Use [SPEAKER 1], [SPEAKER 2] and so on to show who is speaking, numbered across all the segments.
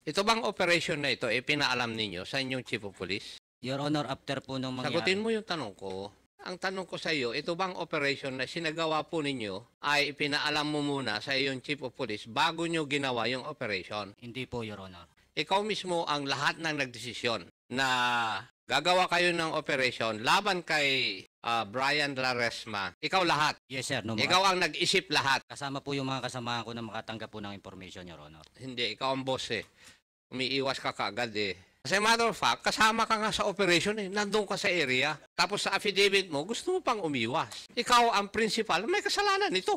[SPEAKER 1] Ito bang operation na ito, pinaalam ninyo sa inyong Chief of Police?
[SPEAKER 2] Your Honor, after po nung mangyari.
[SPEAKER 1] Sagutin mo yung tanong ko. Ang tanong ko sa iyo, ito bang operation na sinagawa po ninyo ay pinaalam mo muna sa iyong Chief of Police bago nyo ginawa yung operation?
[SPEAKER 2] Hindi po, Your Honor.
[SPEAKER 1] Ikaw mismo ang lahat ng nagdesisyon na gagawa kayo ng operation laban kay Brian Laresma. Ikaw lahat.
[SPEAKER 2] Yes, sir. No,
[SPEAKER 1] Ikaw ang nag-isip lahat.
[SPEAKER 2] kasama po yung mga kasamahan ko na makatanggap po ng information, Your Honor.
[SPEAKER 1] Hindi, ikaw ang boss eh. Umiiwas ka kaagad eh. As a matter of fact, kasama ka nga sa operation eh. Nandun ka sa area. Tapos sa affidavit mo, gusto mo pang umiwas. Ikaw ang principal, may kasalanan ito.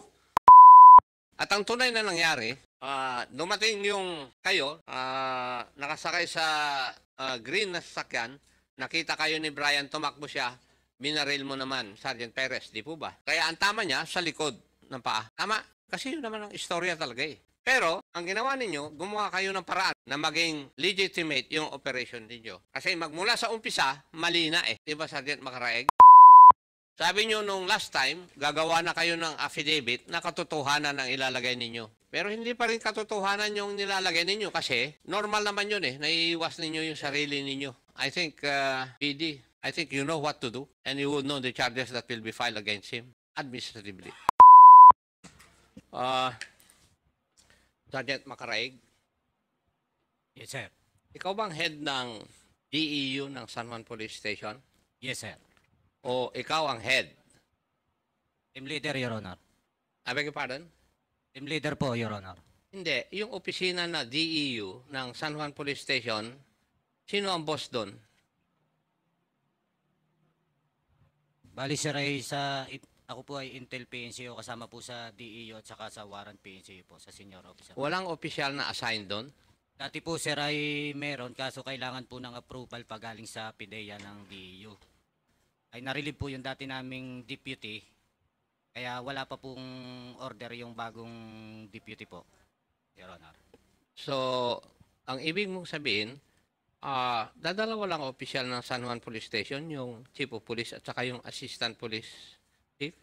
[SPEAKER 1] At ang tunay na nangyari, dumating yung kayo, nakasakay sa green na sasakyan, nakita kayo ni Brian, tumakbo siya, binaril mo naman, Sergeant Perez, di po ba? Kaya ang tama niya, sa likod ng paa. Tama, kasi yun naman ang istorya talaga eh. Pero, ang ginawa ninyo, gumawa kayo ng paraan na maging legitimate yung operation ninyo. Kasi magmula sa umpisa, mali na eh. Di ba, Sergeant Macaraeg? Sabi nyo nung last time, gagawa na kayo ng affidavit na katotohanan ang ilalagay ninyo. Pero hindi pa rin katotohanan yung nilalagay ninyo kasi normal naman yun eh. Naiiwas ninyo yung sarili ninyo. I think, PD, I think you know what to do and you will know the charges that will be filed against him administratively. Sergeant Macaraig,
[SPEAKER 2] Yes, sir.
[SPEAKER 1] ikaw bang head ng DEU ng San Juan Police Station?
[SPEAKER 2] Yes, sir.
[SPEAKER 1] O ikaw ang head?
[SPEAKER 2] Team leader, Your Honor.
[SPEAKER 1] I beg your pardon?
[SPEAKER 2] Team leader po, Your Honor.
[SPEAKER 1] Hindi. Yung opisina na DEU ng San Juan Police Station, sino ang boss doon?
[SPEAKER 2] Bali, sir, ako po ay Intel PNCO kasama po sa DEO at saka sa Warrant PNCO po, sa senior officer.
[SPEAKER 1] Walang opisyal na assigned doon?
[SPEAKER 2] Dati po, sir, ay meron kaso kailangan po ng approval pagaling sa PIDEA ng DEO. Ay narilib po yung dati naming deputy, kaya wala pa pong order yung bagong deputy po, Your Honor.
[SPEAKER 1] So, ang ibig mong sabihin, dadalawa lang opisyal ng San Juan Police Station, yung Chief of Police at saka yung Assistant Police Chief?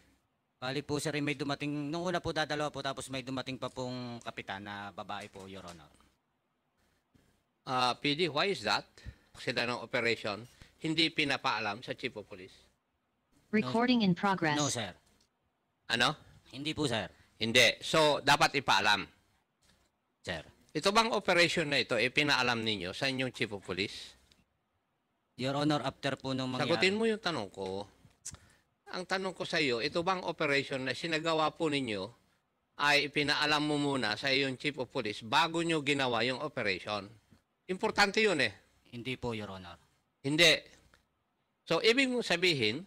[SPEAKER 2] Bali po, sir, may dumating, nung una po dadalawa po, tapos may dumating pa pong kapitan na babae po, Your Honor.
[SPEAKER 1] PD, why is that? Sila ng operation, hindi pinapaalam sa Chief of Police.
[SPEAKER 3] Recording in progress.
[SPEAKER 2] No, sir.
[SPEAKER 1] Ano?
[SPEAKER 2] Hindi po, sir.
[SPEAKER 1] Hindi. So, dapat ipaalam.
[SPEAKER 2] Sir.
[SPEAKER 1] Ito bang operation na ito, pinaalam ninyo sa inyong Chief of Police?
[SPEAKER 2] Your Honor, after po nung mangyari.
[SPEAKER 1] Sagutin mo yung tanong ko. Ang tanong ko sa iyo, ito bang operation na sinagawa po ninyo ay pinaalam mo muna sa iyong Chief of Police bago nyo ginawa yung operation? Importante yun eh.
[SPEAKER 2] Hindi po, Your Honor.
[SPEAKER 1] Hindi. So, ibig mong sabihin,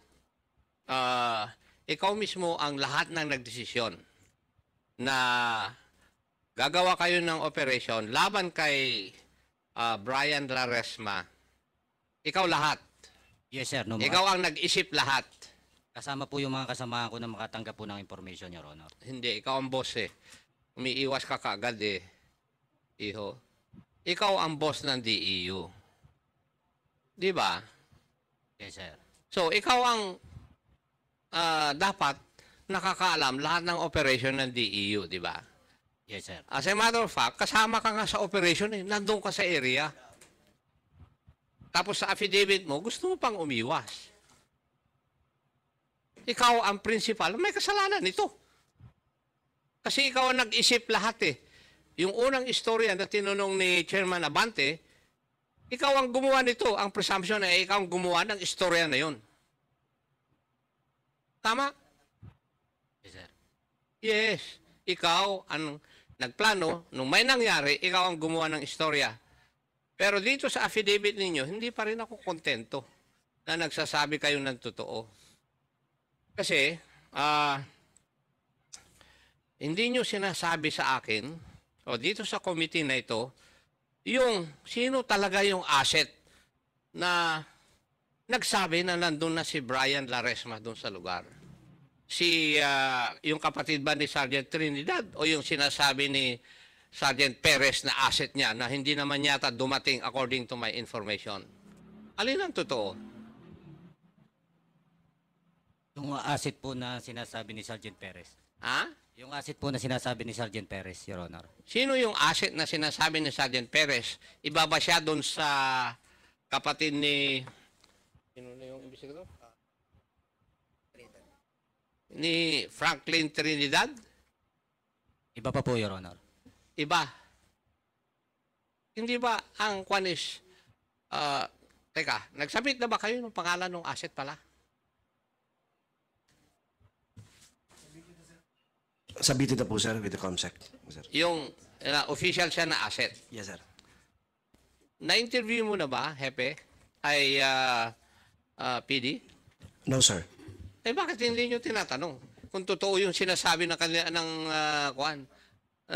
[SPEAKER 1] ikaw mismo ang lahat ng nagdesisyon na gagawa kayo ng operation laban kay Brian Laresma. Ikaw lahat.
[SPEAKER 2] Yes, sir. No,
[SPEAKER 1] Ikaw ang nag-isip lahat.
[SPEAKER 2] kasama po yung mga kasamahan ko na makatanggap po ng information, Your Honor.
[SPEAKER 1] Hindi, ikaw ang boss eh. Umiiwas ka kaagad eh. Iho. Ikaw ang boss ng DEU. Di ba?
[SPEAKER 2] Yes, sir.
[SPEAKER 1] So, ikaw ang dapat nakakaalam lahat ng operation ng DEU, di ba?
[SPEAKER 2] Yes, sir.
[SPEAKER 1] As a matter of fact, kasama ka nga sa operation eh. Nandun ka sa area. Tapos sa affidavit mo, gusto mo pang umiwas. Ikaw ang principal, may kasalanan ito. Kasi ikaw ang nag-isip lahat eh. Yung unang istorya na tinanong ni Chairman Abante, ikaw ang gumawa nito. Ang presumption ay ikaw ang gumawa ng istorya na yon. Tama?
[SPEAKER 2] Yes, sir.
[SPEAKER 1] Yes. Ikaw ang nagplano. Nung may nangyari, ikaw ang gumawa ng istorya. Pero dito sa affidavit ninyo, hindi pa rin ako kontento na nagsasabi kayo ng totoo. Kasi, hindi nyo sinasabi sa akin, o dito sa committee na ito, yung sino talaga yung asset na nagsabi na nandun na si Brian Laresma doon sa lugar. Yung kapatid ba ni Sergeant Trinidad o yung sinasabi ni Sergeant Perez na asset niya na hindi naman yata dumating according to my information? Alin ang totoo?
[SPEAKER 2] Yung asset po na sinasabi ni Sergeant Perez.
[SPEAKER 1] Ha?
[SPEAKER 2] Yung asset po na sinasabi ni Sergeant Perez, Your Honor.
[SPEAKER 1] Sino yung asset na sinasabi ni Sergeant Perez? Iba ba siya doon sa kapatid ni... Sino na yung investigador? Ni Franklin Trinidad?
[SPEAKER 2] Iba pa po, Your Honor.
[SPEAKER 1] Iba. Hindi ba ang kwan is... teka, nagsabit na ba kayo ng pangalan ng asset pala?
[SPEAKER 4] Submitted na po, sir, with the COMSEC. Sir.
[SPEAKER 1] Yung official siya na asset.
[SPEAKER 4] Yes, sir.
[SPEAKER 1] Na-interview mo na ba, Hepe, ay PD?
[SPEAKER 4] No, sir.
[SPEAKER 1] Eh bakit hindi nyo tinatanong kung totoo yung sinasabi ng, ng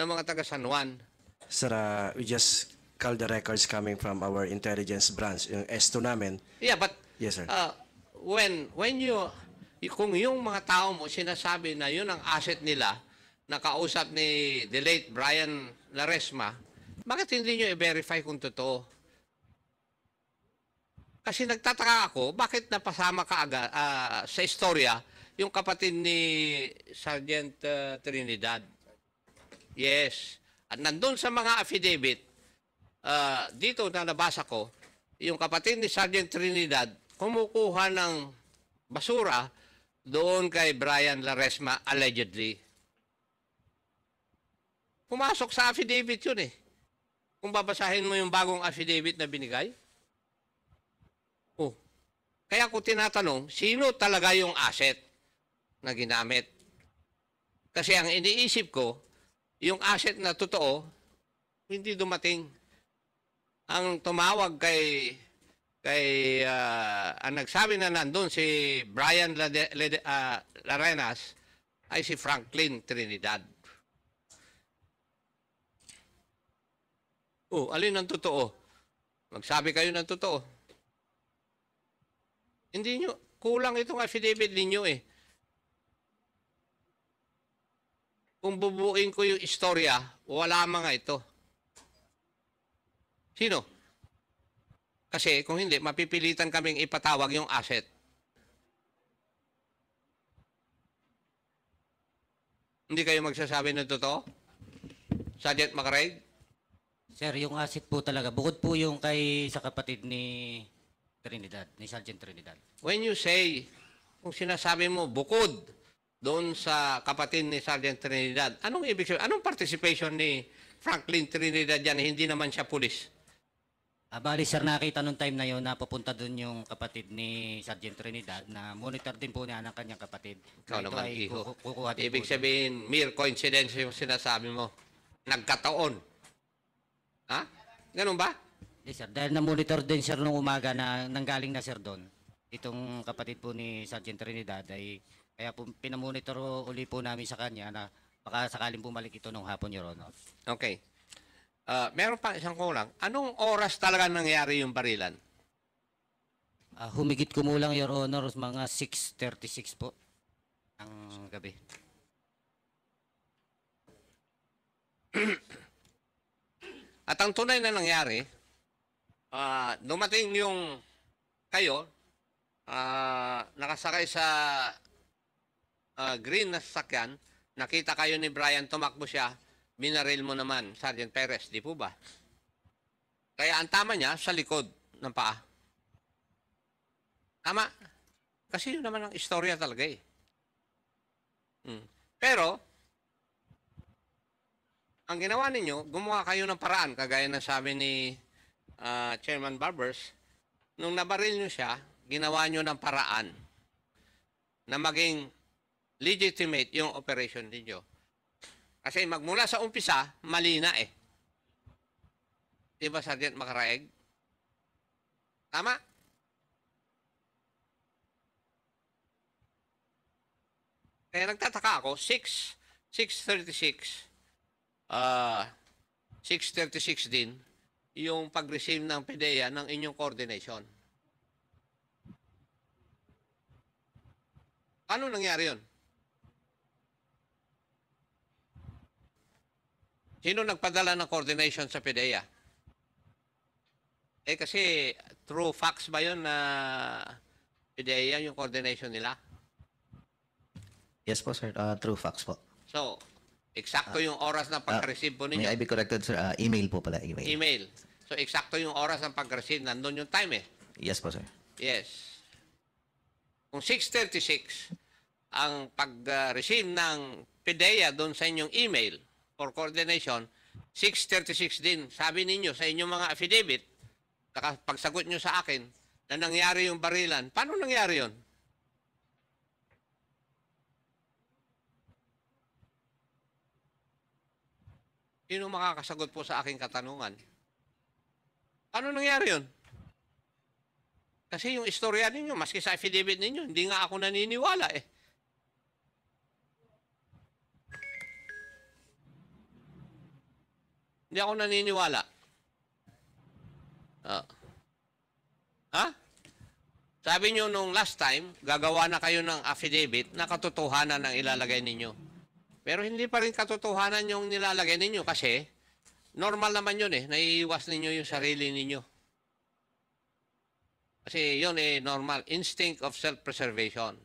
[SPEAKER 1] mga taga San Juan?
[SPEAKER 4] Sir, we just called the records coming from our intelligence branch, yung S2 namin.
[SPEAKER 1] Yeah, but
[SPEAKER 4] Yes, sir.
[SPEAKER 1] when kung yung mga tao mo sinasabi na yun ang asset nila, nakausap ni the late Brian Laresma, bakit hindi nyo i-verify kung totoo? Kasi nagtataka ako, bakit napasama ka agad sa istorya yung kapatid ni Sergeant Trinidad? Yes. At nandun sa mga affidavit, dito na nabasa ko, yung kapatid ni Sergeant Trinidad kumukuha ng basura doon kay Brian Laresma allegedly. Pumasok sa affidavit yun eh. Kung babasahin mo yung bagong affidavit na binigay. Oh. Kaya ko tinatanong, sino talaga yung asset na ginamit? Kasi ang iniisip ko, yung asset na totoo, hindi dumating. Ang tumawag ang nagsabi na nandun si Brian Larenas ay si Franklin Trinidad. Oh, alin ang totoo? Magsabi kayo ng totoo. Hindi nyo, kulang itong affidavit ninyo eh. Kung bubuin ko yung istorya, wala mga ito. Sino? Kasi kung hindi, mapipilitan kaming ipatawag yung asset. Hindi kayo magsasabi ng totoo? Sergeant Macaraig?
[SPEAKER 2] Sir, yung asset po talaga, bukod po yung sa kapatid ni Trinidad, ni Sergeant Trinidad.
[SPEAKER 1] When you say, kung sinasabi mo bukod doon sa kapatid ni Sergeant Trinidad, anong ibig sabihin? Anong participation ni Franklin Trinidad yan? Hindi naman siya pulis.
[SPEAKER 2] Bali, sir, nakita nung time na yun na papunta doon yung kapatid ni Sergeant Trinidad na monitor din po niya ng kanyang kapatid.
[SPEAKER 1] Ikaw
[SPEAKER 2] Na ito
[SPEAKER 1] naman,
[SPEAKER 2] ay
[SPEAKER 1] iho.
[SPEAKER 2] kukuha din
[SPEAKER 1] Ibig
[SPEAKER 2] po
[SPEAKER 1] sabihin, mere coincidence yung sinasabi mo. Nagkataon. Ha? Ganun ba?
[SPEAKER 2] Yes, sir. Dahil na-monitor din, sir, nung umaga na nanggaling na, sir, doon. Itong kapatid po ni Sergeant Trinidad ay kaya po pinamonitor uli po namin sa kanya na baka sakaling bumalik ito nung hapon, Your Honor.
[SPEAKER 1] Okay. Meron pa isang kulang. Anong oras talaga nangyari yung barilan?
[SPEAKER 2] Humigit kumulang, Your Honor, mga 6:36 po ang gabi.
[SPEAKER 1] At ang tunay na nangyari, dumating yung kayo, nakasakay sa green na sasakyan, nakita kayo ni Brian, tumakbo siya, binaril mo naman, Sergeant Perez, di po ba? Kaya ang tama niya, sa likod ng paa. Tama? Kasi yun naman ang istorya talaga eh. Pero, ang ginawa ninyo, gumawa kayo ng paraan, kagaya ng sabi ni Chairman Barbers, nung nabaril nyo siya, ginawa nyo ng paraan na maging legitimate yung operation ninyo. Kasi magmula sa umpisa, mali na eh. Di ba, Sergeant Macaraig? Tama? Kaya nagtataka ako, 6:36 din yung pag-receive ng PDEA ng inyong coordination. Paano nangyari yun? Sino nagpadala ng coordination sa PDEA? Eh kasi true facts ba yun na PDEA yung coordination nila?
[SPEAKER 5] Yes po, sir. True facts po.
[SPEAKER 1] So, Eksakto yung oras ng pag-receive po
[SPEAKER 5] May
[SPEAKER 1] ninyo.
[SPEAKER 5] I be corrected, sir? Email po pala. Email.
[SPEAKER 1] Email. So, eksakto yung oras ng pag-receive. Nandun yung time eh.
[SPEAKER 5] Yes po, sir.
[SPEAKER 1] Yes. Kung 6:36 ang pag-receive ng PDEA doon sa inyong email for coordination, 6:36 din, sabi ninyo sa inyong mga affidavit, saka pagsagot nyo sa akin na nangyari yung barilan. Paano nangyari yon? Sino makakasagot po sa aking katanungan? Paano nangyari yon? Kasi yung istorya ninyo, maski sa affidavit ninyo, hindi nga ako naniniwala eh. Hindi ako naniniwala. Ha? Sabi nyo nung last time, gagawa na kayo ng affidavit na katotohanan ang ilalagay ninyo. Pero hindi pa rin katotohanan yung nilalagay ninyo kasi normal naman yun eh. Naiiwas ninyo yung sarili ninyo. Kasi yun eh, normal. Instinct of self-preservation.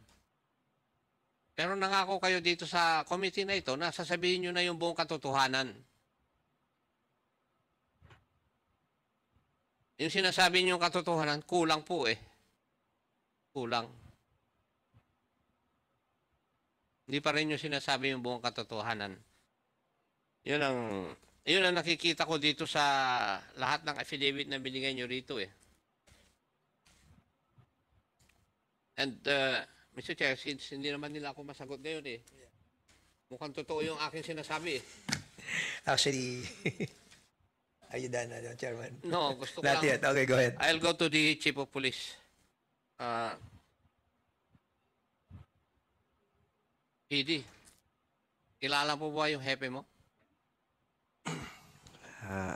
[SPEAKER 1] Pero nangako kayo dito sa committee na ito na sasabihin nyo na yung buong katotohanan. Yung sinasabi nyo yung katotohanan, kulang po eh. Kulang. Hindi pa rin yung sinasabi yung buong katotohanan. Yun ang nakikita ko dito sa lahat ng affidavit na binigay nyo rito eh. And, Mr. Chair, since hindi naman nila ako masagot ngayon eh, mukhang totoo yung aking sinasabi eh.
[SPEAKER 6] Actually, are you done, Chairman?
[SPEAKER 1] No, gusto ko
[SPEAKER 6] Not
[SPEAKER 1] lang.
[SPEAKER 6] yet. Okay, go ahead.
[SPEAKER 1] I'll go to the Chief of Police. PD, kilala po ba yung hepe mo?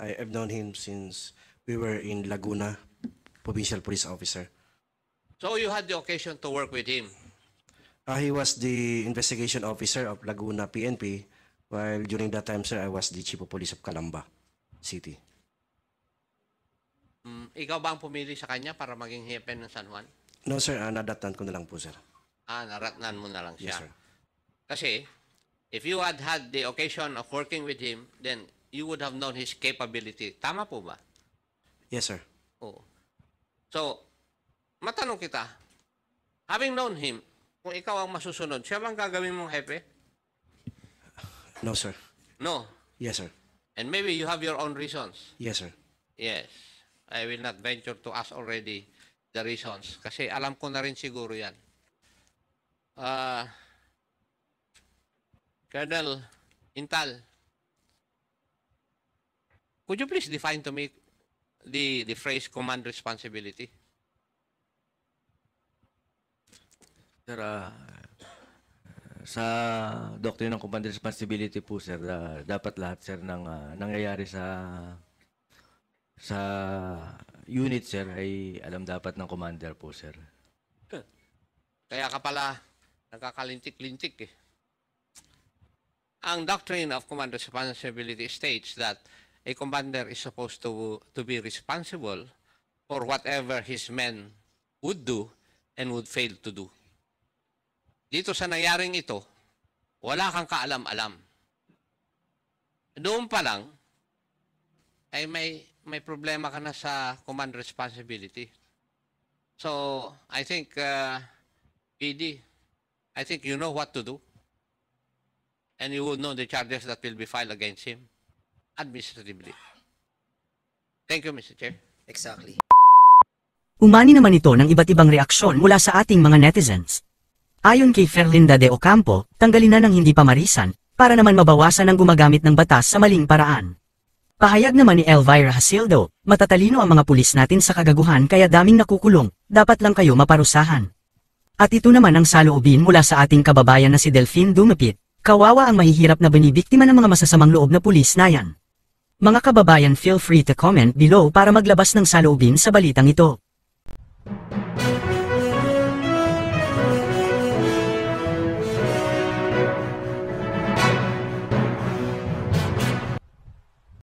[SPEAKER 4] I've known him since we were in Laguna, provincial police officer.
[SPEAKER 1] So you had the occasion to work with him.
[SPEAKER 4] He was the investigation officer of Laguna PNP, while during that time, sir, I was the chief of police of Calamba City.
[SPEAKER 1] Ikaw ba ang pumili sa kanya para maging hepe ng San Juan?
[SPEAKER 4] No, sir, nadatnan ko na lang po, sir.
[SPEAKER 1] Naratnan mo na lang
[SPEAKER 4] Yes,
[SPEAKER 1] siya.
[SPEAKER 4] sir.
[SPEAKER 1] Kasi, if you had had the occasion of working with him, then you would have known his capability. Tama po ba?
[SPEAKER 4] Yes, sir.
[SPEAKER 1] Oo. So, matanong kita, having known him, kung ikaw ang masusunod, siya bang gagawin mong hepe?
[SPEAKER 4] No, sir.
[SPEAKER 1] No.
[SPEAKER 4] Yes, sir.
[SPEAKER 1] And maybe you have your own reasons.
[SPEAKER 4] Yes, sir.
[SPEAKER 1] Yes. I will not venture to ask already the reasons. Kasi alam ko na rin siguro yan. Colonel Intal, could you please define to me the phrase command responsibility?
[SPEAKER 7] Sir, sa doctrine ng command responsibility po, sir, dapat lahat, sir, ng nangyayari sa unit, sir, ay alam dapat ng commander po, sir.
[SPEAKER 1] Kaya ka pala nakakalintik-lintik eh. Ang doctrine of command responsibility states that a commander is supposed to be responsible for whatever his men would do and would fail to do. Dito sa nangyaring ito, wala kang kaalam-alam. Doon pa lang, ay may problema ka na sa command responsibility. So, I think, PD, I think you know what to do. And you would know the charges that will be filed against him administratively. Thank you, Mr. Chair.
[SPEAKER 6] Exactly.
[SPEAKER 8] Umani naman ito ng iba't ibang reaksyon mula sa ating mga netizens. Ayon kay Ferlinda de Ocampo, tanggalin na ng hindi pamarisan, para naman mabawasan ang gumagamit ng batas sa maling paraan. Pahayag naman ni Elvira Hasildo, matatalino ang mga pulis natin sa kagaguhan kaya daming nakukulong, dapat lang kayo maparusahan. At ito naman ang saloobin mula sa ating kababayan na si Delphine Dumapit, kawawa ang mahihirap na binibiktima ng mga masasamang loob na pulis na yan. Mga kababayan, feel free to comment below para maglabas ng saloobin sa balitang ito.